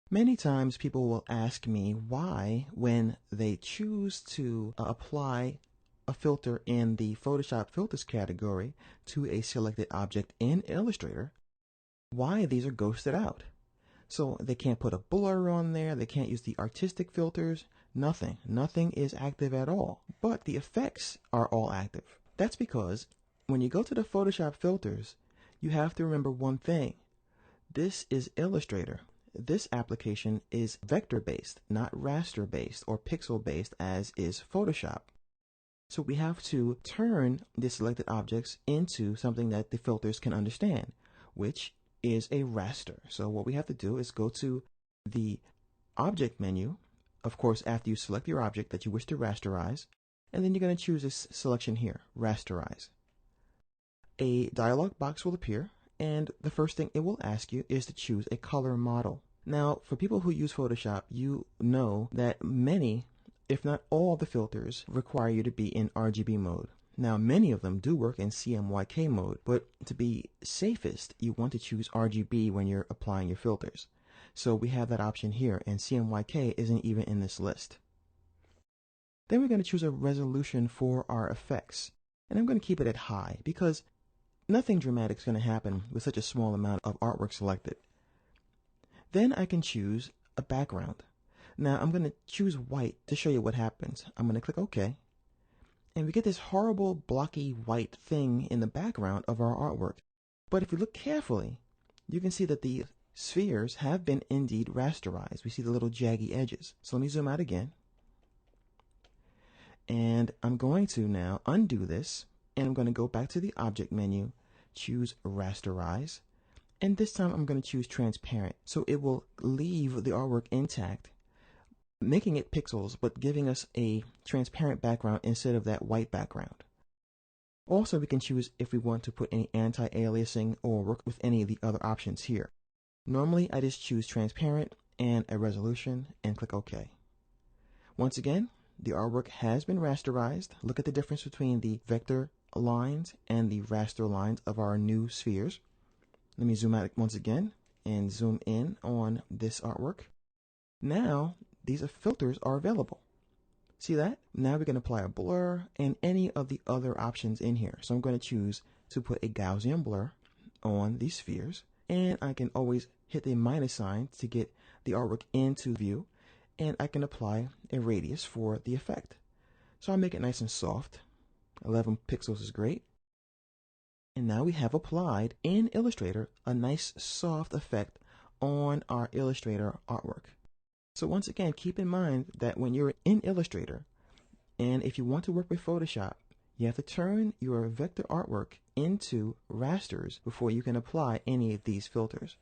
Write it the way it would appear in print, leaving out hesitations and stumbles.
Many times people will ask me why, when they choose to apply a filter in the Photoshop Filters category to a selected object in Illustrator, why these are ghosted out. So they can't put a blur on there, they can't use the artistic filters, nothing. Nothing is active at all. But the effects are all active. That's because when you go to the Photoshop filters, you have to remember one thing. This is Illustrator. This application is vector-based, not raster-based or pixel-based as is Photoshop. So we have to turn the selected objects into something that the filters can understand, which is a raster. So what we have to do is go to the Object menu, of course after you select your object that you wish to rasterize, and then you're going to choose this selection here, Rasterize. A dialog box will appear, and the first thing it will ask you is to choose a color model. Now, for people who use Photoshop, you know that many, if not all, the filters require you to be in RGB mode. Now, many of them do work in CMYK mode, but to be safest, you want to choose RGB when you're applying your filters. So we have that option here, and CMYK isn't even in this list. Then we're going to choose a resolution for our effects, and I'm going to keep it at high because nothing dramatic is going to happen with such a small amount of artwork selected. Then I can choose a background. Now I'm going to choose white to show you what happens. I'm going to click OK. And we get this horrible blocky white thing in the background of our artwork. But if we look carefully, you can see that the spheres have been indeed rasterized. We see the little jaggy edges. So let me zoom out again. And I'm going to now undo this. And I'm going to go back to the Object menu, choose Rasterize. And this time I'm going to choose Transparent. So it will leave the artwork intact, making it pixels, but giving us a transparent background instead of that white background. Also, we can choose if we want to put any anti-aliasing or work with any of the other options here. Normally, I just choose Transparent and a resolution and click OK. Once again, the artwork has been rasterized. Look at the difference between the vector lines and the raster lines of our new spheres. Let me zoom out once again and zoom in on this artwork. Now, these filters are available. See that? Now we can apply a blur and any of the other options in here. So I'm going to choose to put a Gaussian blur on these spheres. And I can always hit the minus sign to get the artwork into view. And I can apply a radius for the effect. So I'll make it nice and soft. 11 pixels is great. And now we have applied in Illustrator a nice soft effect on our Illustrator artwork. So once again, keep in mind that when you're in Illustrator, and if you want to work with Photoshop, you have to turn your vector artwork into rasters before you can apply any of these filters.